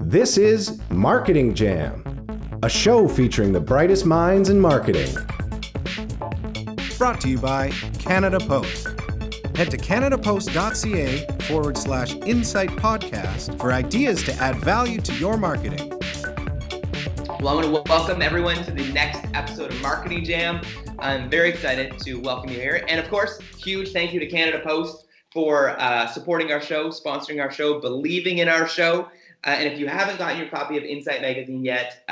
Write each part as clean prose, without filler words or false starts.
This is Marketing Jam, a show featuring the brightest minds in marketing. Brought to you by Canada Post. Head to canadapost.ca/insight podcast for ideas to add value to your marketing. Well, I want to welcome everyone to the next episode of Marketing Jam. I'm very excited to welcome you here. And of course, huge thank you to Canada Post for supporting our show, sponsoring our show, believing in our show. And if you haven't gotten your copy of Insight Magazine yet,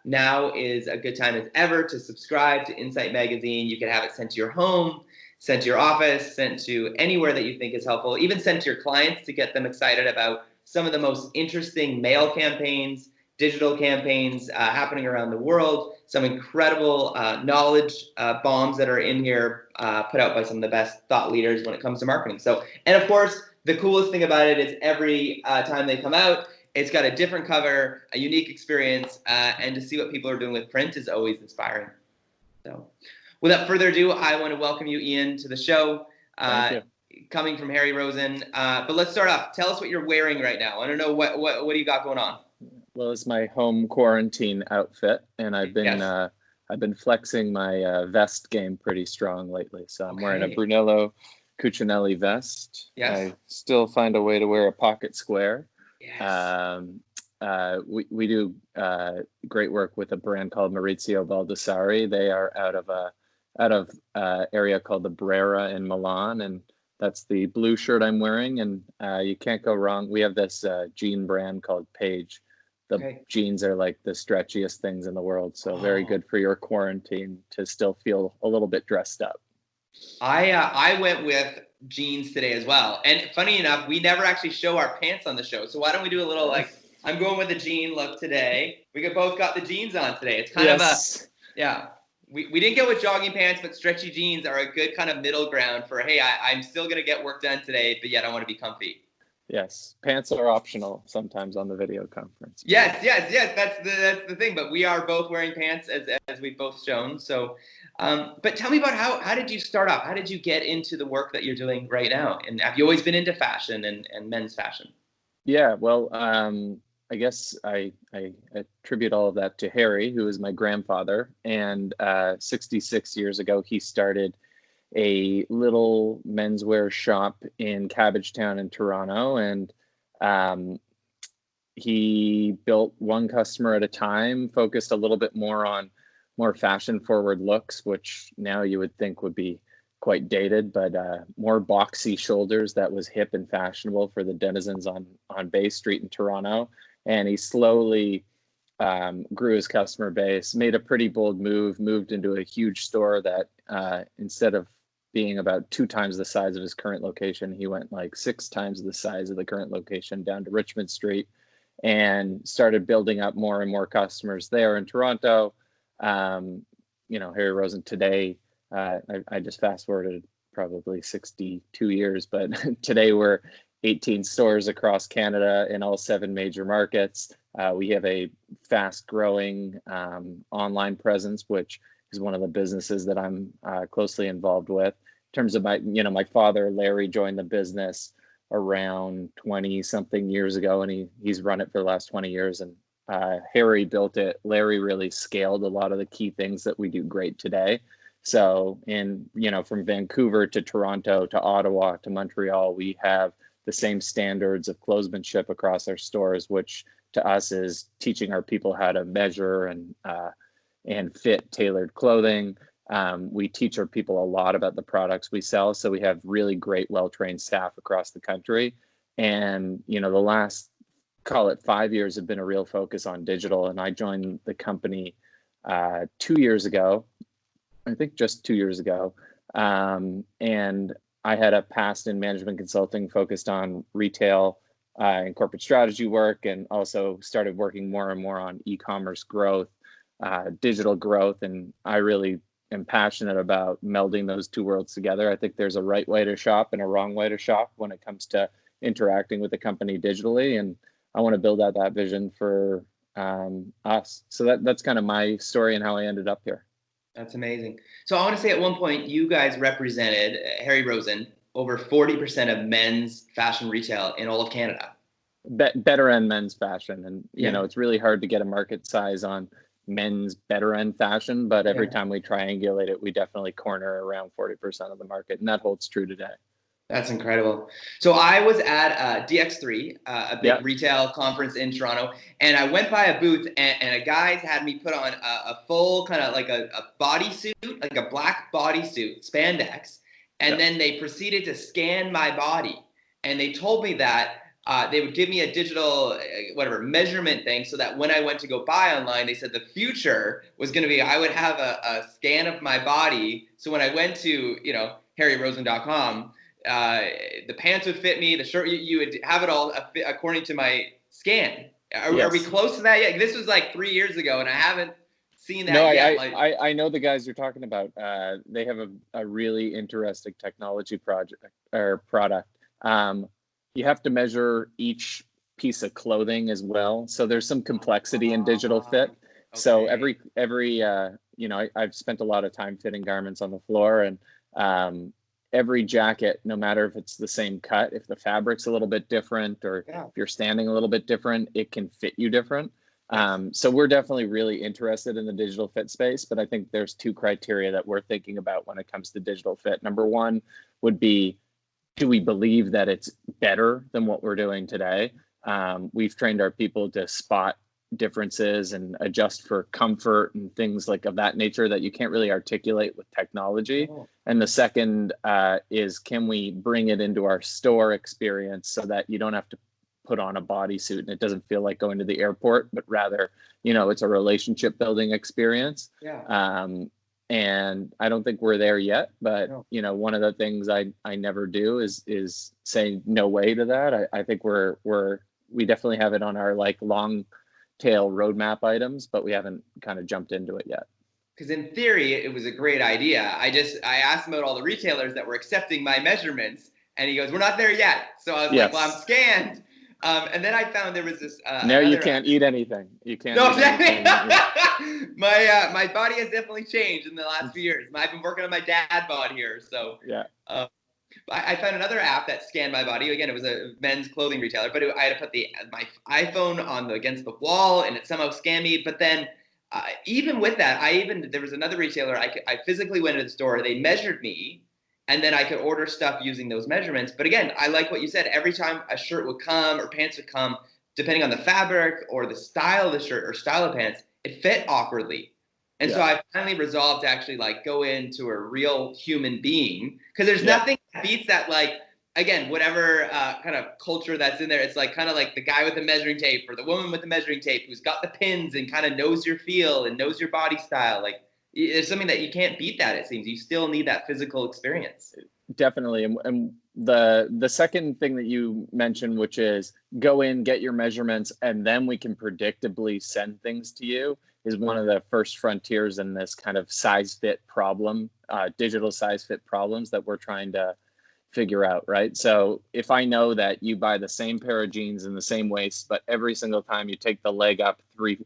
now is a good time as ever to subscribe to Insight Magazine. You can have it sent to your home, sent to your office, sent to anywhere that you think is helpful, even sent to your clients to get them excited about some of the most interesting mail campaigns, digital campaigns happening around the world, some incredible knowledge bombs that are in here put out by some of the best thought leaders when it comes to marketing. So, and of course, the coolest thing about it is every time they come out, it's got a different cover, a unique experience, and to see what people are doing with print is always inspiring. So without further ado, I want to welcome you, Ian, to the show. Thank you. Coming from Harry Rosen. But let's start off. Tell us what you're wearing right now. I don't know, what do you got going on? Well, it's my home quarantine outfit, and I've been flexing my vest game pretty strong lately. So I'm wearing a Brunello Cucinelli vest. Yes. I still find a way to wear a pocket square. Yes. We do great work with a brand called Maurizio Baldassari. They are out of area called the Brera in Milan, and that's the blue shirt I'm wearing. And you can't go wrong. We have this jean brand called Page. The jeans are like the stretchiest things in the world, so very good for your quarantine to still feel a little bit dressed up. I went with jeans today as well, and funny enough, we never actually show our pants on the show, so why don't we do a little I'm going with a jean look today. We both got the jeans on today. It's kind of we didn't go with jogging pants, but stretchy jeans are a good kind of middle ground for, hey, I'm still gonna get work done today, but yet I want to be comfy. Yes, pants are optional sometimes on the video conference. Yes. That's the thing. But we are both wearing pants as we've both shown. So, but tell me about how did you start off? How did you get into the work that you're doing right now? And have you always been into fashion and men's fashion? Yeah, well, I guess I attribute all of that to Harry, who is my grandfather. And 66 years ago, he started a little menswear shop in Cabbagetown in Toronto, and he built one customer at a time, focused a little bit more on more fashion forward looks, which now you would think would be quite dated, but more boxy shoulders that was hip and fashionable for the denizens on Bay Street in Toronto. And he slowly grew his customer base, made a pretty bold move, moved into a huge store that instead of being about 2 times the size of his current location, he went like 6 times the size of the current location down to Richmond Street and started building up more and more customers there in Toronto. Harry Rosen today, I just fast forwarded probably 62 years, but today we're 18 stores across Canada in all 7 major markets. We have a fast growing online presence, which is one of the businesses that I'm closely involved with. In terms of my father, Larry, joined the business around 20 something years ago, and he's run it for the last 20 years. And Harry built it. Larry really scaled a lot of the key things that we do great today. So from Vancouver to Toronto to Ottawa to Montreal, we have the same standards of clothesmanship across our stores, which to us is teaching our people how to measure and fit tailored clothing. We teach our people a lot about the products we sell. So we have really great, well-trained staff across the country. And, the last, call it 5 years, have been a real focus on digital. And I joined the company 2 years ago, I think just 2 years ago. And I had a past in management consulting focused on retail and corporate strategy work, and also started working more and more on e-commerce growth, digital growth. And I really am passionate about melding those 2 worlds together. I think there's a right way to shop and a wrong way to shop when it comes to interacting with the company digitally. And I want to build out that vision for us. So that's kind of my story and how I ended up here. That's amazing. So I want to say at one point, you guys represented, Harry Rosen, over 40% of men's fashion retail in all of Canada. better end men's fashion. And, you Yeah. know, it's really hard to get a market size on men's better end fashion, but every time we triangulate it, we definitely corner around 40% of the market. And that holds true today. That's incredible. So I was at DX3, a big retail conference in Toronto, and I went by a booth, and a guy had me put on a full kind of like a bodysuit, like a black bodysuit, spandex, and then they proceeded to scan my body, and they told me that they would give me a digital, whatever, measurement thing, so that when I went to go buy online, they said the future was going to be I would have a scan of my body, so when I went to, harryrosen.com, the pants would fit me, the shirt, you would have it all according to my scan. Are we close to that yet? This was like 3 years ago, and I haven't seen that yet. I know the guys you're talking about. They have a really interesting technology project or product. You have to measure each piece of clothing as well. So there's some complexity in digital fit. Okay. So every I've spent a lot of time fitting garments on the floor, and every jacket, no matter if it's the same cut, if the fabric's a little bit different, or if you're standing a little bit different, it can fit you different. So we're definitely really interested in the digital fit space, but I think there's two criteria that we're thinking about when it comes to digital fit. Number one would be, do we believe that it's better than what we're doing today? We've trained our people to spot differences and adjust for comfort and things like of that nature that you can't really articulate with technology. And the second is, can we bring it into our store experience so that you don't have to put on a bodysuit and it doesn't feel like going to the airport, but rather, it's a relationship building experience. And I don't think we're there yet, but one of the things I never do is say no way to that. I think we definitely have it on our like long tail roadmap items, but we haven't kind of jumped into it yet. Because in theory, it was a great idea. I asked about all the retailers that were accepting my measurements, and he goes, "We're not there yet." So I was like, "Well, I'm scanned." And then I found there was this. Now you can't eat anything. You can't. No, eat anything. My body has definitely changed in the last few years. I've been working on my dad bod here, so I found another app that scanned my body. Again, it was a men's clothing retailer, but I had to put my iPhone on against the wall, and it somehow scanned me. But then, even with that, there was another retailer. I physically went to the store. They measured me, and then I could order stuff using those measurements. But again, I like what you said. Every time a shirt would come or pants would come, depending on the fabric or the style of the shirt or style of pants, it fit awkwardly. And so I finally resolved to actually like go into a real human being, because there's nothing that beats that, like, again, whatever kind of culture that's in there. It's like kind of like the guy with the measuring tape or the woman with the measuring tape who's got the pins and kind of knows your feel and knows your body style. Like, there's something that you can't beat that, it seems. You still need that physical experience. Definitely. And the second thing that you mentioned, which is go in, get your measurements, and then we can predictably send things to you, is one of the first frontiers in this kind of size fit problem, digital size fit problems that we're trying to figure out, right? So if I know that you buy the same pair of jeans in the same waist, but every single time you take the leg up three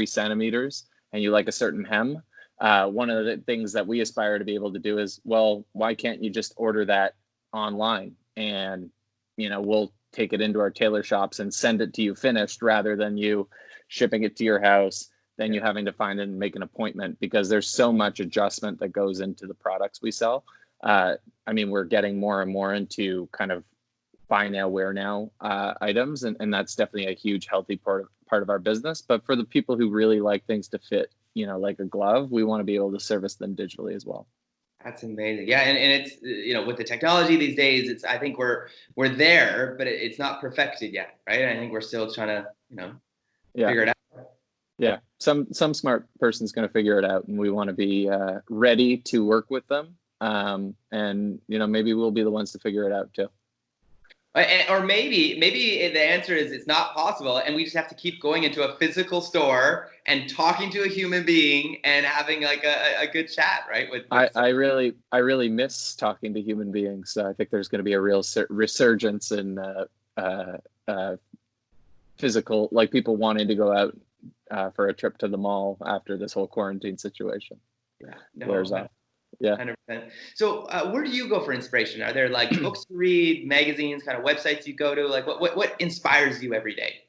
centimeters and you like a certain hem, one of the things that we aspire to be able to do is, well, why can't you just order that online, and we'll take it into our tailor shops and send it to you finished, rather than you shipping it to your house, then you having to find it and make an appointment, because there's so much adjustment that goes into the products we sell. We're getting more and more into kind of buy now, wear now items, and that's definitely a huge healthy part of our business. But for the people who really like things to fit, like a glove, we want to be able to service them digitally as well. That's amazing. Yeah, and it's with the technology these days, I think we're there, but it's not perfected yet, right? I think we're still trying to figure it out. Yeah, some smart person's going to figure it out, and we want to be ready to work with them. And maybe we'll be the ones to figure it out too. Or maybe the answer is it's not possible, and we just have to keep going into a physical store and talking to a human being and having like a good chat, right? I really miss talking to human beings. So I think there's going to be a real resurgence in physical, like people wanting to go out for a trip to the mall after this whole quarantine situation wears off. Yeah. 100%. So where do you go for inspiration? Are there like books to read, magazines, kind of websites you go to? Like what inspires you every day?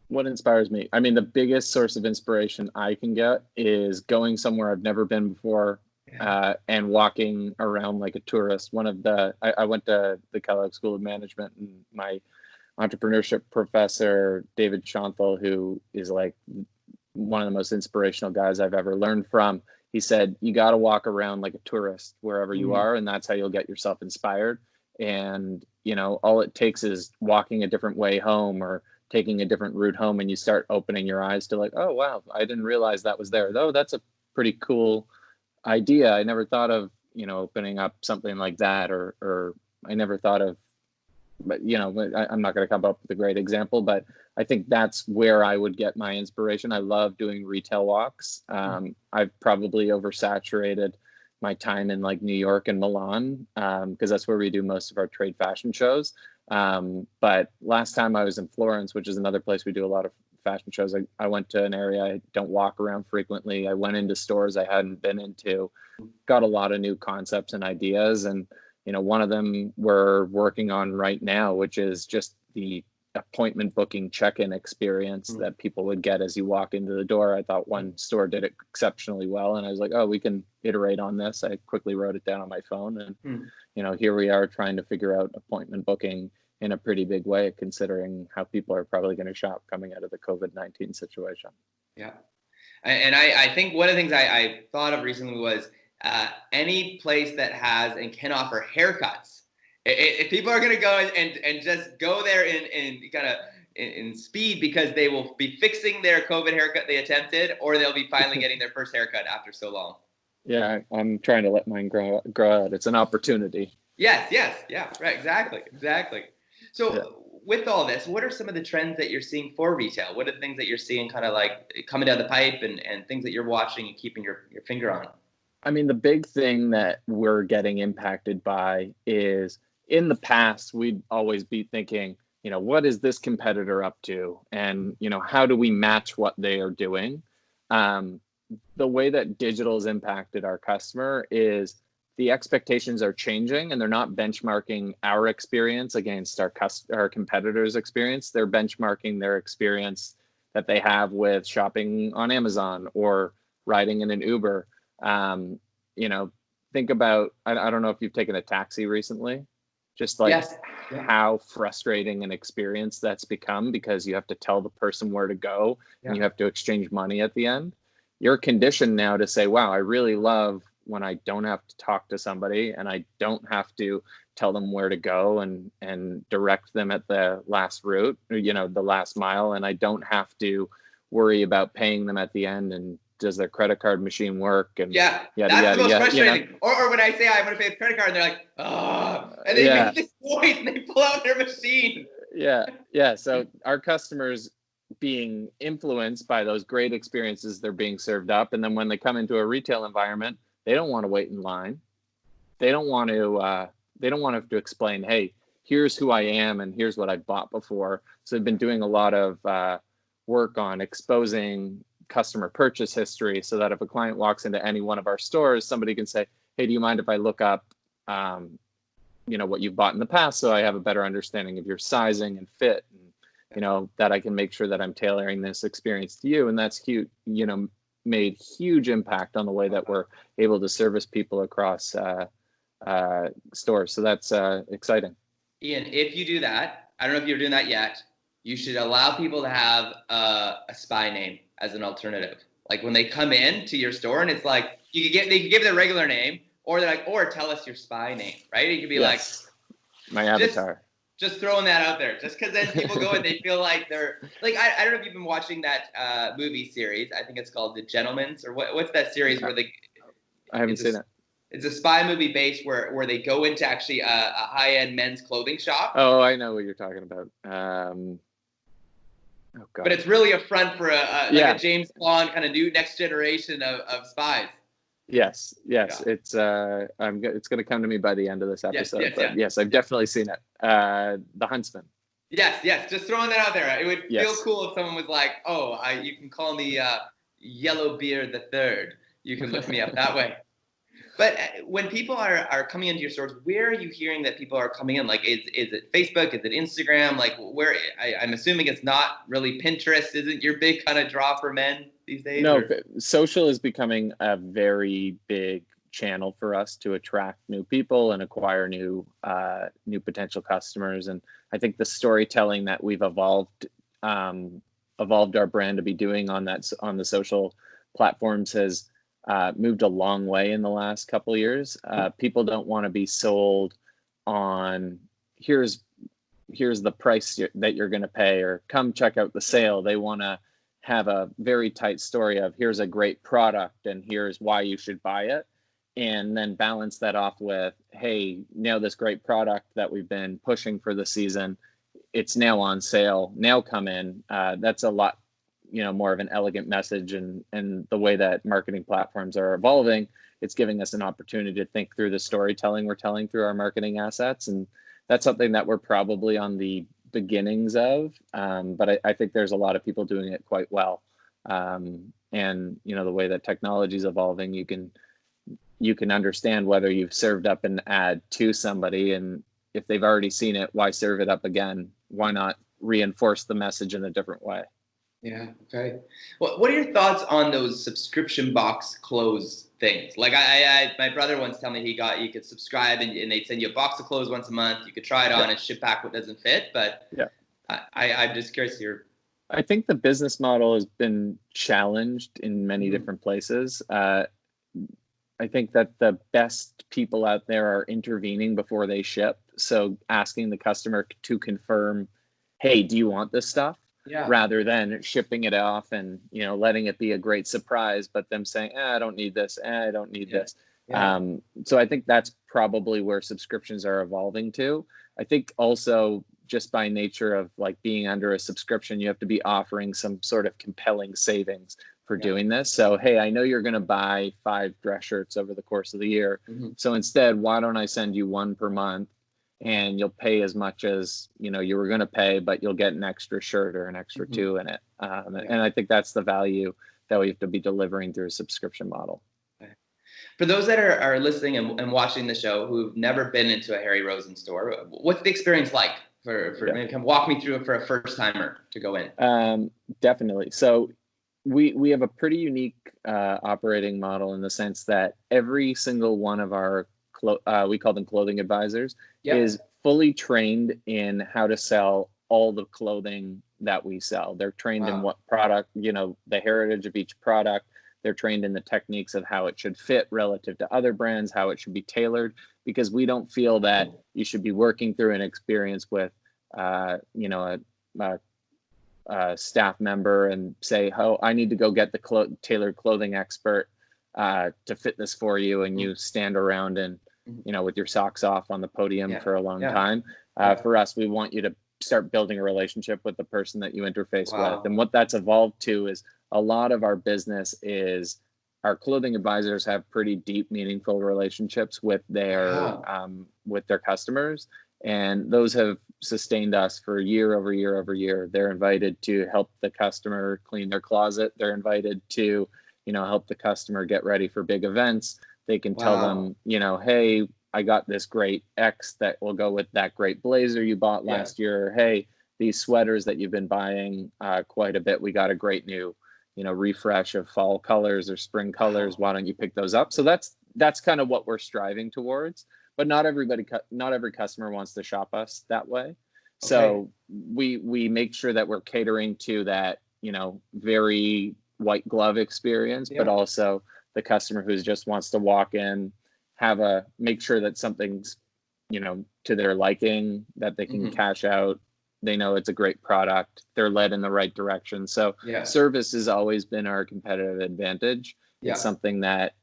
What inspires me? I mean, the biggest source of inspiration I can get is going somewhere I've never been before, and walking around like a tourist. I went to the Kellogg School of Management, and my entrepreneurship professor, David Schonthal, who is like one of the most inspirational guys I've ever learned from, he said, you got to walk around like a tourist wherever you are, and that's how you'll get yourself inspired. And, you know, all it takes is walking a different way home or taking a different route home, and you start opening your eyes to like, oh, wow, I didn't realize that was there. Though that's a pretty cool idea. I never thought of, you know, opening up something like that, or I never thought of, but, you know, I'm not going to come up with a great example, but I think that's where I would get my inspiration. I love doing retail walks. I've probably oversaturated my time in like New York and Milan, because that's where we do most of our trade fashion shows. But last time I was in Florence, which is another place we do a lot of fashion shows, I went to an area I don't walk around frequently. I went into stores I hadn't been into, got a lot of new concepts and ideas. And, you know, one of them we're working on right now, which is just the appointment booking check-in experience that people would get as you walk into the door. I thought one store did it exceptionally well, and I was like, oh, we can iterate on this. I quickly wrote it down on my phone, and you know, here we are trying to figure out appointment booking in a pretty big way, considering how people are probably going to shop coming out of the COVID-19 situation. Yeah. And I think one of the things I thought of recently was any place that has and can offer haircuts. If people are going to go and just go there in speed, because they will be fixing their COVID haircut they attempted, or they'll be finally getting their first haircut after so long. Yeah, I'm trying to let mine grow out. It's an opportunity. Yes, yeah, right, exactly. So with all this, what are some of the trends that you're seeing for retail? What are the things that you're seeing kind of like coming down the pipe, and things that you're watching and keeping your finger on? I mean, the big thing that we're getting impacted by is, in the past, we'd always be thinking, you know, what is this competitor up to? And, you know, how do we match what they are doing? The way that digital has impacted our customer is the expectations are changing, and they're not benchmarking our experience against our competitors' experience. They're benchmarking their experience that they have with shopping on Amazon or riding in an Uber. You know, think about, I don't know if you've taken a taxi recently, just like how frustrating an experience that's become, because you have to tell the person where to go and you have to exchange money at the end. You're conditioned now to say, wow, I really love when I don't have to talk to somebody and I don't have to tell them where to go and direct them at the last route, or, you know, the last mile, and I don't have to worry about paying them at the end, and does their credit card machine work? And that's the most frustrating. You know? Or when I say I want to pay with credit card, and they're like, oh, and they make this noise and they pull out their machine. Yeah. So our customers being influenced by those great experiences they're being served up, and then when they come into a retail environment, they don't want to wait in line. They don't want to. They don't want to have to explain, hey, here's who I am and here's what I've bought before. So they've been doing a lot of work on exposing customer purchase history, so that if a client walks into any one of our stores, somebody can say, hey, do you mind if I look up you know, what you've bought in the past, so I have a better understanding of your sizing and fit, and, you know, that I can make sure that I'm tailoring this experience to you. And that's huge, you know, made huge impact on the way that we're able to service people across stores. So that's exciting. Ian, if you do that, I don't know if you're doing that yet, you should allow people to have a spy name as an alternative. Like when they come in to your store, and it's like they can give their regular name, or they're like, or tell us your spy name, right? It could be like my avatar. Just throwing that out there, just because then people go and they feel like they're like, I don't know if you've been watching that movie series. I think it's called The Gentleman's, or what's that series where I haven't seen it. It's a spy movie base where they go into actually a high-end men's clothing shop. Oh, I know what you're talking about. Oh God. But it's really a front for a James Bond kind of new next generation of spies. Yes. Yeah. It's going to come to me by the end of this episode. Yes, I've definitely seen it. The Huntsman. Yes. Just throwing that out there. It would feel cool if someone was like, "Oh, you can call me Yellowbeard the Third. You can look me up that way." But when people are coming into your stores, where are you hearing that people are coming in? Like, is it Facebook? Is it Instagram? Like, where? I'm assuming it's not really Pinterest. Isn't your big kind of draw for men these days? No, social is becoming a very big channel for us to attract new people and acquire new potential customers. And I think the storytelling that we've evolved our brand to be doing on the social platforms has moved a long way in the last couple of years. People don't want to be sold on here's the price that you're going to pay, or come check out the sale. They want to have a very tight story of here's a great product and here's why you should buy it, and then balance that off with, hey, now this great product that we've been pushing for the season, it's now on sale, now come in. That's a lot more of an elegant message, and the way that marketing platforms are evolving, it's giving us an opportunity to think through the storytelling we're telling through our marketing assets. And that's something that we're probably on the beginnings of, but I think there's a lot of people doing it quite well. And the way that technology is evolving, you can understand whether you've served up an ad to somebody, and if they've already seen it, why serve it up again? Why not reinforce the message in a different way? Yeah. Okay. Well, what are your thoughts on those subscription box clothes things? Like my brother once told me you could subscribe and they'd send you a box of clothes once a month. You could try it on and ship back what doesn't fit. But yeah, I'm just curious here. I think the business model has been challenged in many different places. I think that the best people out there are intervening before they ship. So asking the customer to confirm, hey, do you want this stuff? Yeah. Rather than shipping it off and letting it be a great surprise, but them saying, I don't need this, I don't need this. Yeah. So I think that's probably where subscriptions are evolving to. I think also just by nature of like being under a subscription, you have to be offering some sort of compelling savings for doing this. So, hey, I know you're going to buy 5 dress shirts over the course of the year. So instead, why don't I send you 1 per month? And you'll pay as much as you were going to pay, but you'll get an extra shirt or an extra 2 in it. And I think that's the value that we have to be delivering through a subscription model. For those that are listening and watching the show who've never been into a Harry Rosen store, what's the experience like? Maybe come walk me through it for a first timer to go in. Definitely. So we have a pretty unique operating model in the sense that every single one of our we call them clothing advisors, is fully trained in how to sell all the clothing that we sell. They're trained in what product, the heritage of each product. They're trained in the techniques of how it should fit relative to other brands, how it should be tailored, because we don't feel that you should be working through an experience with, a staff member and say, oh, I need to go get the tailored clothing expert to fit this for you. And you stand around and, with your socks off on the podium for a long time. For us, we want you to start building a relationship with the person that you interface with. And what that's evolved to is a lot of our business is our clothing advisors have pretty deep, meaningful relationships with their customers. And those have sustained us for year over year over year. They're invited to help the customer clean their closet. They're invited to, help the customer get ready for big events. They can tell them, hey, I got this great X that will go with that great blazer you bought last year. Hey, these sweaters that you've been buying quite a bit, we got a great new, refresh of fall colors or spring colors. Why don't you pick those up? So that's kind of what we're striving towards. But not every customer wants to shop us that way. Okay. So we make sure that we're catering to that, very white glove experience, but also the customer who just wants to walk in, make sure that something's, to their liking, that they can cash out. They know it's a great product. They're led in the right direction. So service has always been our competitive advantage. It's something that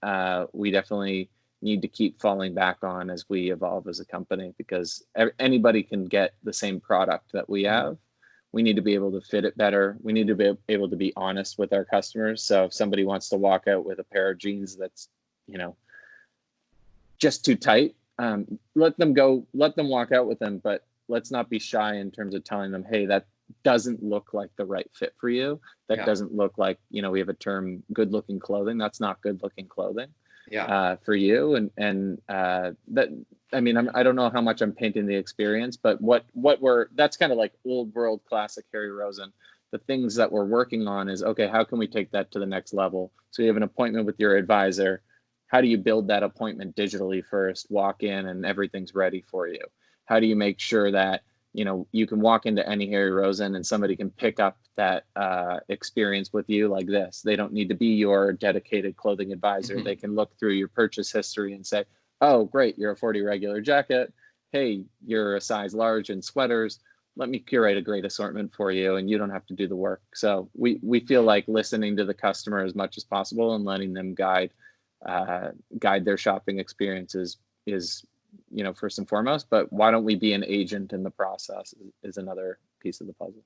we definitely need to keep falling back on as we evolve as a company, because anybody can get the same product that we have. We need to be able to fit it better. We need to be able to be honest with our customers. So if somebody wants to walk out with a pair of jeans that's, just too tight, let them walk out with them, but let's not be shy in terms of telling them, hey, that doesn't look like the right fit for you. That doesn't look like, we have a term, good looking clothing. That's not good looking clothing. for you. And that, I mean, I don't know how much I'm painting the experience, but that's kind of like old world classic Harry Rosen. The things that we're working on is, okay, how can we take that to the next level? So you have an appointment with your advisor. How do you build that appointment digitally first, walk in and everything's ready for you? How do you make sure that, you can walk into any Harry Rosen and somebody can pick up that experience with you like this? They don't need to be your dedicated clothing advisor. Mm-hmm. They can look through your purchase history and say, oh, great, you're a 40 regular jacket. Hey, you're a size large in sweaters. Let me curate a great assortment for you, and you don't have to do the work. So we feel like listening to the customer as much as possible and letting them guide their shopping experiences is first and foremost. But why don't we be an agent in the process is another piece of the puzzle.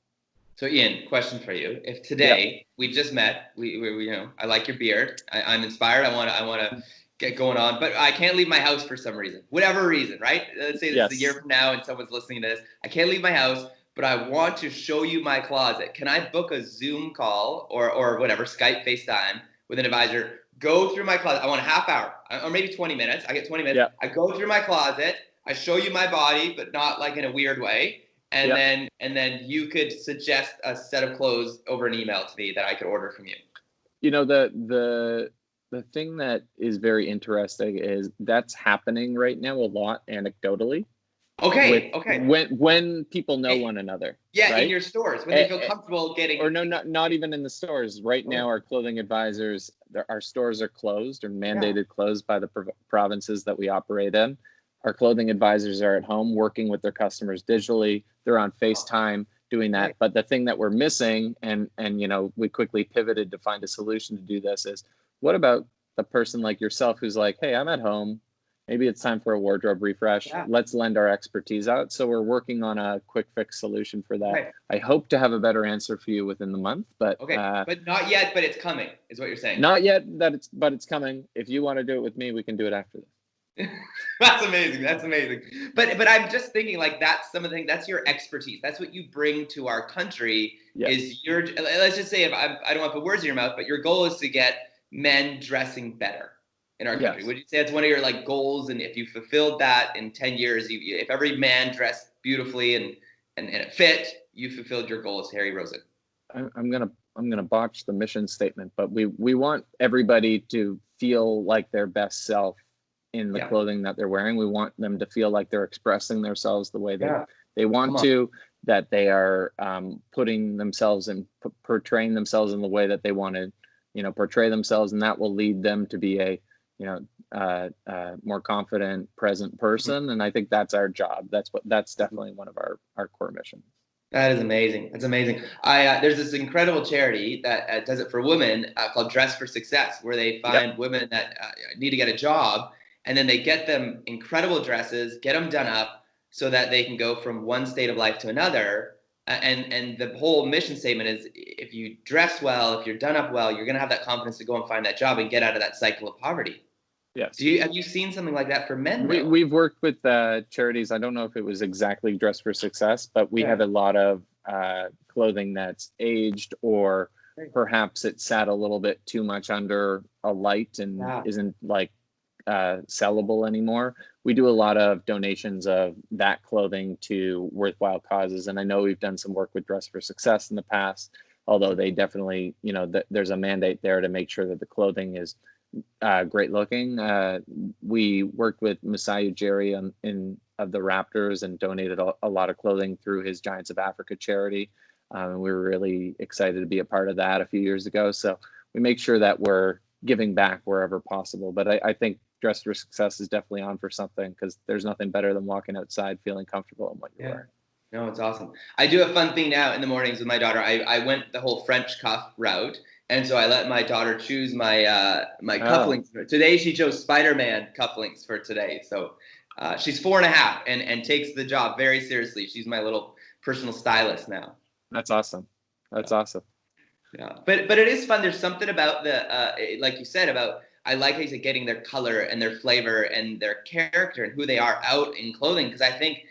So Ian, question for you: if today we just met, we I like your beard. I'm inspired. I want to get going on, but I can't leave my house for some reason, whatever reason, right? Let's say this is a year from now and someone's listening to this. I can't leave my house, but I want to show you my closet. Can I book a Zoom call or whatever, Skype, FaceTime with an advisor? Go through my closet. I want a half hour or maybe 20 minutes. I get 20 minutes. I go through my closet. I show you my body, but not like in a weird way. And then you could suggest a set of clothes over an email to me that I could order from you. The thing that is very interesting is that's happening right now a lot anecdotally. Okay. When people know one another. Yeah, right? In your stores, when they feel comfortable getting. Or no, not even in the stores. Right now, our clothing advisors, our stores are closed or mandated closed by the provinces that we operate in. Our clothing advisors are at home working with their customers digitally. They're on FaceTime doing that. Right. But the thing that we're missing, and we quickly pivoted to find a solution to do this, is what about the person like yourself who's like, hey, I'm at home. Maybe it's time for a wardrobe refresh. Yeah. Let's lend our expertise out. So we're working on a quick fix solution for that. Right. I hope to have a better answer for you within the month, but but not yet. But it's coming, is what you're saying. Not yet. But it's coming. If you want to do it with me, we can do it after this. That's amazing. But I'm just thinking like that's some of the things. That's your expertise. That's what you bring to our country. Yes. Is your let's just say if I don't want to put words in your mouth, but your goal is to get men dressing better in our country. Yes. Would you say that's one of your goals? And if you fulfilled that in 10 years, if every man dressed beautifully and it fit, you fulfilled your goal as Harry Rosen. I'm gonna botch the mission statement, but we want everybody to feel like their best self in the clothing that they're wearing. We want them to feel like they're expressing themselves the way they want to, that they are putting themselves and portraying themselves in the way that they want to, portray themselves, and that will lead them to be a more confident, present person. And I think that's our job. That's definitely one of our core missions. That is amazing. That's amazing. There's this incredible charity that does it for women called Dress for Success, where they find women that need to get a job, and then they get them incredible dresses, get them done up so that they can go from one state of life to another. And the whole mission statement is if you dress well, if you're done up well, you're going to have that confidence to go and find that job and get out of that cycle of poverty. Yes. Have you seen something like that for men? We've worked with charities. I don't know if it was exactly Dress for Success, but we have a lot of clothing that's aged, or perhaps it sat a little bit too much under a light and isn't sellable anymore. We do a lot of donations of that clothing to worthwhile causes. And I know we've done some work with Dress for Success in the past, although they definitely, there's a mandate there to make sure that the clothing is great looking. We worked with Messiah Jerry of the Raptors and donated a lot of clothing through his Giants of Africa charity. We were really excited to be a part of that a few years ago. So we make sure that we're giving back wherever possible. But I think Dress for Success is definitely on for something, because there's nothing better than walking outside feeling comfortable in what you're wearing. No, it's awesome. I do a fun thing now in the mornings with my daughter. I went the whole French cuff route. And so I let my daughter choose my cufflinks. Today she chose Spider-Man cufflinks for today. So she's 4.5 and takes the job very seriously. She's my little personal stylist now. That's awesome. Awesome. Yeah, but it is fun. There's something about the like you said about, I like how you said getting their color and their flavor and their character and who they are out in clothing, because I think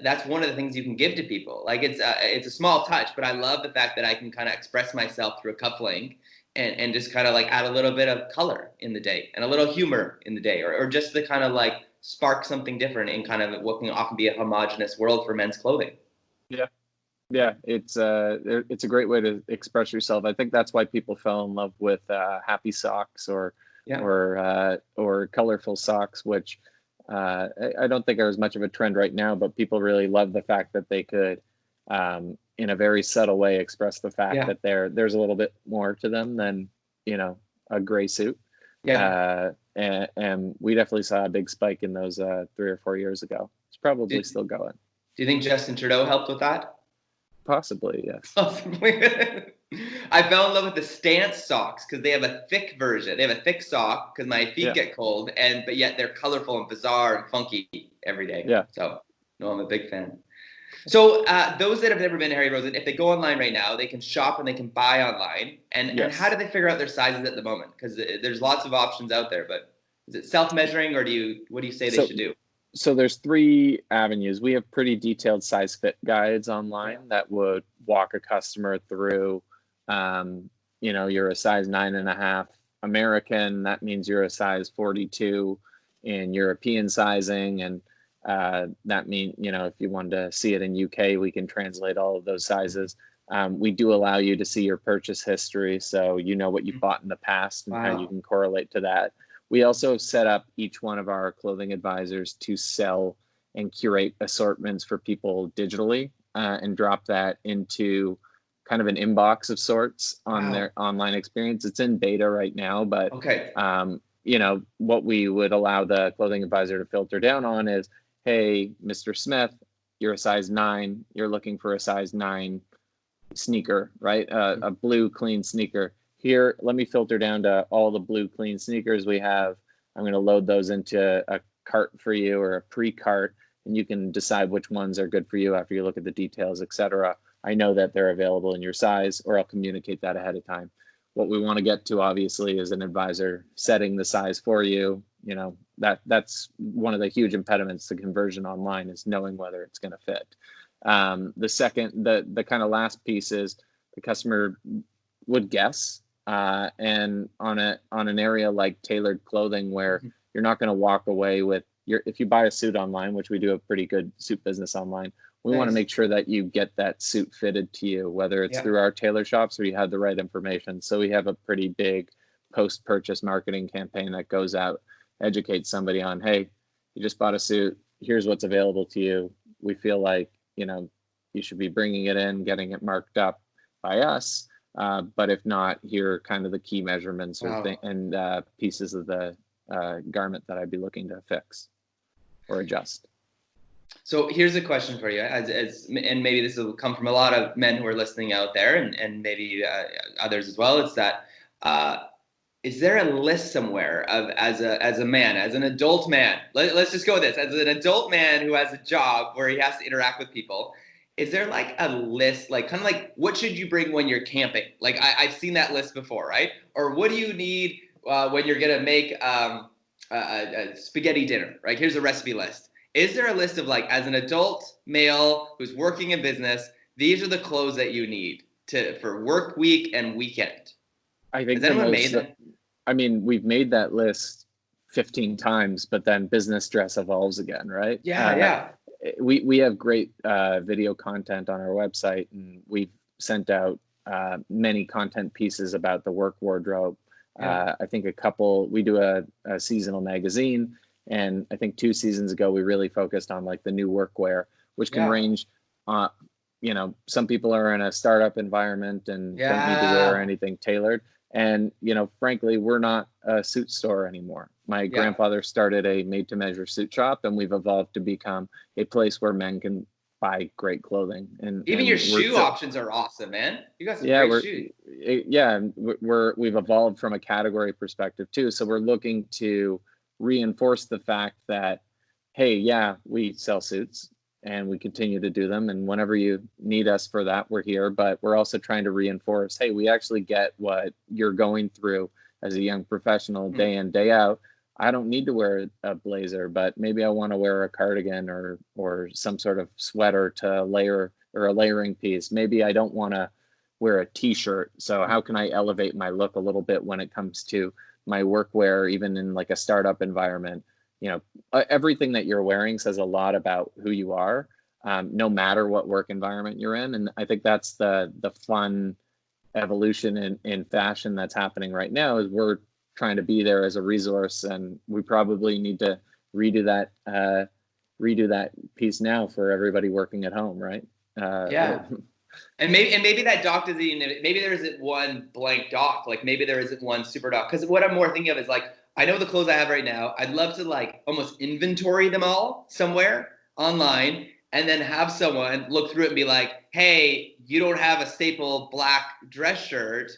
that's one of the things you can give to people. Like it's a small touch, but I love the fact that I can kind of express myself through a cufflink and just kind of like add a little bit of color in the day and a little humor in the day, or just to kind of like spark something different in kind of what can often be a homogenous world for men's clothing. Yeah. Yeah, it's a great way to express yourself. I think that's why people fell in love with happy socks or colorful socks, which I don't think are as much of a trend right now, but people really love the fact that they could, in a very subtle way, express the fact that there's a little bit more to them than, a gray suit. Yeah. And we definitely saw a big spike in those 3 or 4 years ago. It's probably still going. Do you think Justin Trudeau helped with that? Possibly, yes. Possibly. I fell in love with the stance socks because they have a thick version. They have a thick sock because my feet get cold, but yet they're colorful and bizarre and funky every day. Yeah. So, no, I'm a big fan. So, those that have never been to Harry Rosen, if they go online right now, they can shop and they can buy online. And how do they figure out their sizes at the moment? Because there's lots of options out there, but is it self-measuring, or what do you say they should do? So there's 3 avenues. We have pretty detailed size fit guides online that would walk a customer through, you're a size 9.5 American. That means you're a size 42 in European sizing. And that means, if you wanted to see it in UK, we can translate all of those sizes. We do allow you to see your purchase history, so you know what you bought in the past and how you can correlate to that. We also set up each one of our clothing advisors to sell and curate assortments for people digitally, and drop that into kind of an inbox of sorts on their online experience. It's in beta right now, but what we would allow the clothing advisor to filter down on is, hey, Mr. Smith, you're a size 9. You're looking for a size 9 sneaker, right? A blue clean sneaker. Here, let me filter down to all the blue clean sneakers we have. I'm going to load those into a cart for you, or a pre-cart, and you can decide which ones are good for you after you look at the details, etc. I know that they're available in your size, or I'll communicate that ahead of time. What we want to get to, obviously, is an advisor setting the size for you. That's one of the huge impediments to conversion online, is knowing whether it's going to fit. The second, the kind of last piece is the customer would guess. And on an area like tailored clothing, where you're not going to walk away with if you buy a suit online, which we do a pretty good suit business online, we want to make sure that you get that suit fitted to you, whether it's through our tailor shops or you have the right information. So we have a pretty big post-purchase marketing campaign that goes out, educates somebody on, hey, you just bought a suit, here's what's available to you. We feel like, you should be bringing it in, getting it marked up by us. But if not, here are kind of the key measurements and pieces of the garment that I'd be looking to fix or adjust. So here's a question for you, and maybe this will come from a lot of men who are listening out there, and maybe others as well. It's that is there a list somewhere of as a man, as an adult man? Let's just go with this. As an adult man who has a job where he has to interact with people, is there like a list, like kind of like what should you bring when you're camping? Like I've seen that list before, right? Or what do you need when you're gonna make a spaghetti dinner? Right? Here's a recipe list. Is there a list of, like, as an adult male who's working in business, these are the clothes that you need for work week and weekend? I think has anyone made that? I mean, we've made that list 15 times, but then business dress evolves again, right? Yeah. We have great video content on our website, and we've sent out many content pieces about the work wardrobe. I think we do a seasonal magazine, and I think 2 seasons ago we really focused on like the new workwear, which can range. Some people are in a startup environment and don't need to wear anything tailored. And frankly, we're not a suit store anymore. My grandfather started a made-to-measure suit shop, and we've evolved to become a place where men can buy great clothing. And even your shoe options are awesome, man. You got some great shoes. We've evolved from a category perspective too. So we're looking to reinforce the fact that, hey, we sell suits and we continue to do them. And whenever you need us for that, we're here. But we're also trying to reinforce, hey, we actually get what you're going through as a young professional day in, day out. I don't need to wear a blazer, but maybe I want to wear a cardigan or some sort of sweater to layer, or a layering piece. Maybe I don't want to wear a t-shirt. So how can I elevate my look a little bit when it comes to my workwear, even in like a startup environment? Everything that you're wearing says a lot about who you are, no matter what work environment you're in. And I think that's the fun evolution in fashion that's happening right now, is we're trying to be there as a resource, and we probably need to redo that piece now for everybody working at home, right? Yeah. And maybe that doc doesn't even, maybe there isn't one blank doc, like maybe there isn't one super doc. Because what I'm more thinking of is like, I know the clothes I have right now, I'd love to like almost inventory them all somewhere online, and then have someone look through it and be like, hey, you don't have a staple black dress shirt,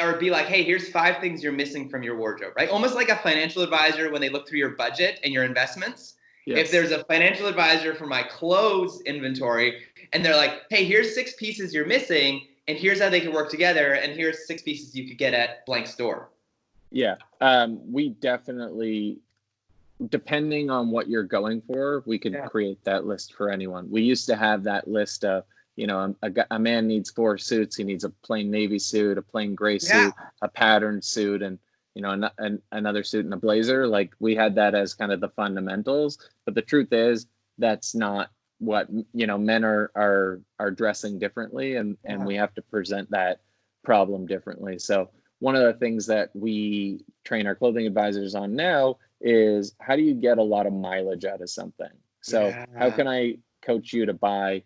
or be like, hey, here's 5 things you're missing from your wardrobe, right? Almost like a financial advisor when they look through your budget and your investments. Yes. If there's a financial advisor for my clothes inventory, and they're like, hey, here's 6 pieces you're missing, and here's how they can work together, and here's 6 pieces you could get at blank store. Yeah, we definitely, depending on what you're going for, we could create that list for anyone. We used to have that list of, a man needs 4 suits. He needs a plain navy suit, a plain gray suit, a patterned suit, and another suit and a blazer. Like, we had that as kind of the fundamentals. But the truth is, that's not what, men are dressing differently, and we have to present that problem differently. So one of the things that we train our clothing advisors on now is, how do you get a lot of mileage out of something? So how can I coach you to buy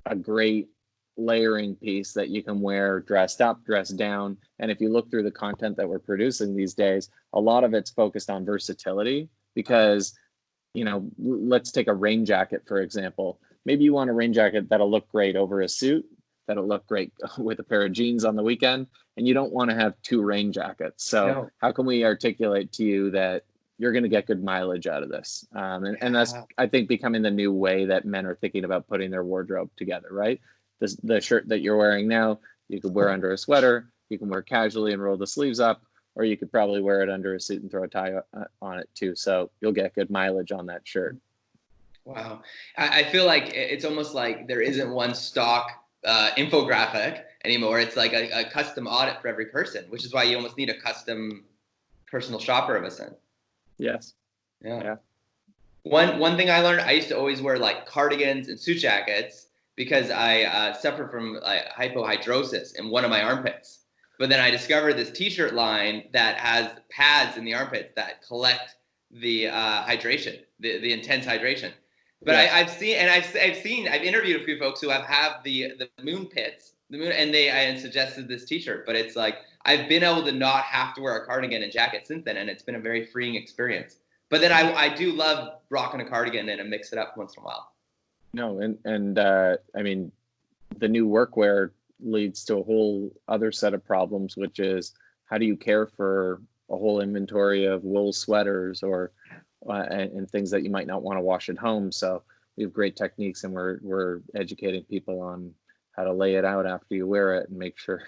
a great layering piece that you can wear dressed up, dressed down? And if you look through the content that we're producing these days, a lot of it's focused on versatility, because, let's take a rain jacket, for example. Maybe you want a rain jacket that'll look great over a suit, that'll look great with a pair of jeans on the weekend, and you don't want to have 2 rain jackets. So how can we articulate to you that you're going to get good mileage out of this? And that's, I think, becoming the new way that men are thinking about putting their wardrobe together, right? The shirt that you're wearing now, you could wear under a sweater, you can wear casually and roll the sleeves up, or you could probably wear it under a suit and throw a tie on it too. So you'll get good mileage on that shirt. Wow. I feel like it's almost like there isn't one stock infographic anymore. It's like a custom audit for every person, which is why you almost need a custom personal shopper of a sense. Yes. Yeah. One thing I learned, I used to always wear like cardigans and suit jackets because I suffer from hypohidrosis in one of my armpits. But then I discovered this t-shirt line that has pads in the armpits that collect the hydration, the intense hydration. But I've interviewed a few folks who have the moon pits, and I suggested this t-shirt, but it's like, I've been able to not have to wear a cardigan and jacket since then, and it's been a very freeing experience. But then I do love rocking a cardigan and mix it up once in a while. No, and I mean, the new workwear leads to a whole other set of problems, which is, how do you care for a whole inventory of wool sweaters or and things that you might not want to wash at home? So we have great techniques, and we're educating people on how to lay it out after you wear it, and make sure,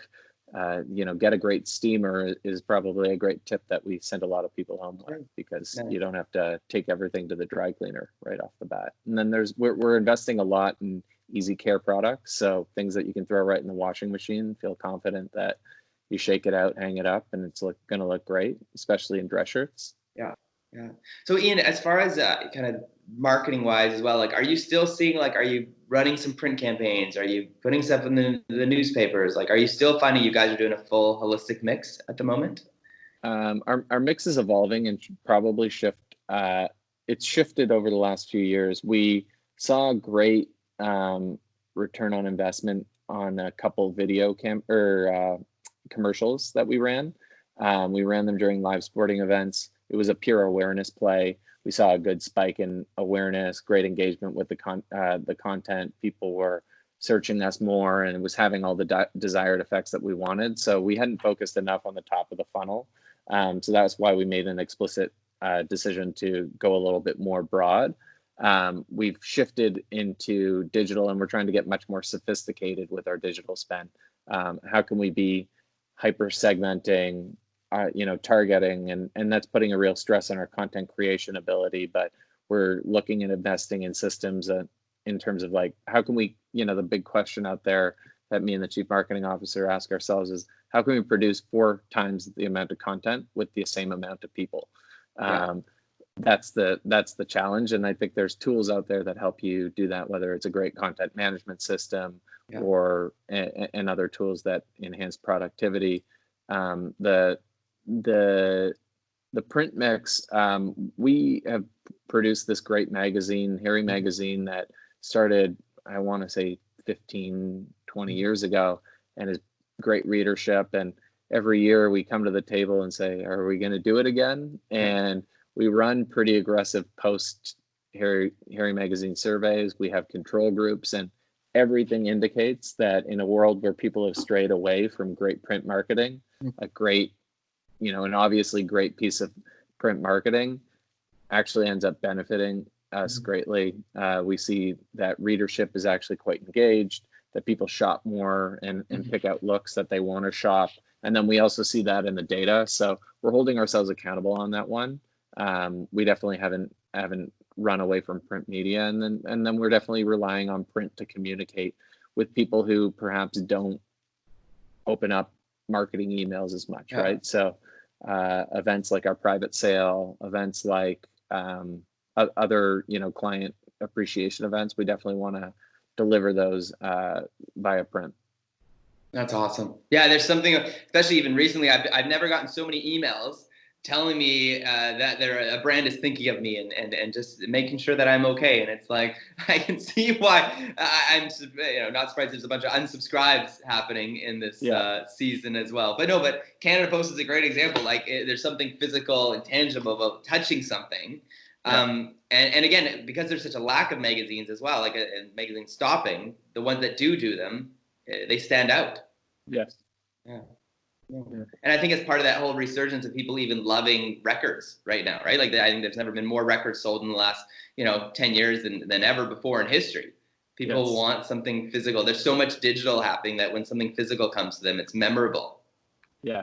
get a great steamer is probably a great tip that we send a lot of people home with, because you don't have to take everything to the dry cleaner right off the bat. And then we're investing a lot in easy care products. So things that you can throw right in the washing machine, feel confident that you shake it out, hang it up, and it's going to look great, especially in dress shirts. Yeah. So Ian, as far as kind of marketing wise as well, like, are you still seeing, like, are you running some print campaigns? Are you putting stuff in the newspapers? Like, are you still finding you guys are doing a full holistic mix at the moment? Our mix is evolving and probably shift. It's shifted over the last few years. We saw a great return on investment on a couple video commercials that we ran. We ran them during live sporting events. It was a pure awareness play. We saw a good spike in awareness, great engagement with the content. People were searching us more, and it was having all the desired effects that we wanted. So we hadn't focused enough on the top of the funnel. So that's why we made an explicit decision to go a little bit more broad. We've shifted into digital, and we're trying to get much more sophisticated with our digital spend. How can we be hyper segmenting targeting, and that's putting a real stress on our content creation ability. But we're looking at investing in systems in terms of like, how can we, the big question out there that me and the chief marketing officer ask ourselves is, how can we produce 4 times the amount of content with the same amount of people? That's the challenge. And I think there's tools out there that help you do that, whether it's a great content management system or and other tools that enhance productivity. The print mix, we have produced this great magazine, Harry Magazine, that started, I want to say 15, 20 years ago, and is great readership. And every year we come to the table and say, are we going to do it again? And we run pretty aggressive post Harry Magazine surveys. We have control groups, and everything indicates that in a world where people have strayed away from great print marketing, a great, an obviously great piece of print marketing actually ends up benefiting us greatly. We see that readership is actually quite engaged, that people shop more and pick out looks that they want to shop. And then we also see that in the data. So we're holding ourselves accountable on that one. We definitely haven't run away from print media, and then we're definitely relying on print to communicate with people who perhaps don't open up marketing emails as much, right? So events like our private sale, events like other client appreciation events, we definitely want to deliver those via print. That's awesome. Yeah, there's something, especially even recently, I've never gotten so many emails telling me that a brand is thinking of me and just making sure that I'm okay. And it's like, I can see why I'm not surprised there's a bunch of unsubscribes happening in this season as well. But Canada Post is a great example. Like there's something physical and tangible about touching something. And again, because there's such a lack of magazines as well, like magazines stopping, the ones that do them, they stand out. Yes. Yeah. And I think it's part of that whole resurgence of people even loving records right now, right? Like I think there's never been more records sold in the last, 10 years than ever before in history. People want something physical. There's so much digital happening that when something physical comes to them, it's memorable. Yeah,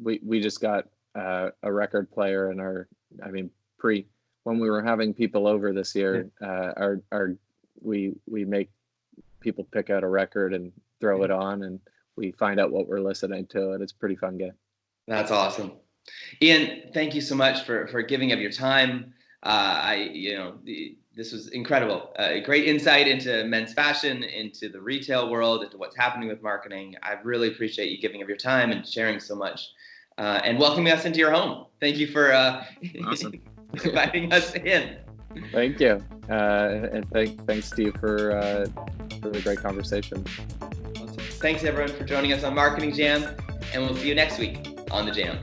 we just got a record player in when we were having people over this year, we make people pick out a record and throw it on, and we find out what we're listening to, and it's a pretty fun game. That's awesome. Ian, thank you so much for giving up your time. This was incredible. Great insight into men's fashion, into the retail world, into what's happening with marketing. I really appreciate you giving up your time and sharing so much, and welcoming us into your home. Thank you for awesome. inviting us in. Thank you, and thanks Steve for the great conversation. Thanks everyone for joining us on Marketing Jam, and we'll see you next week on the Jam.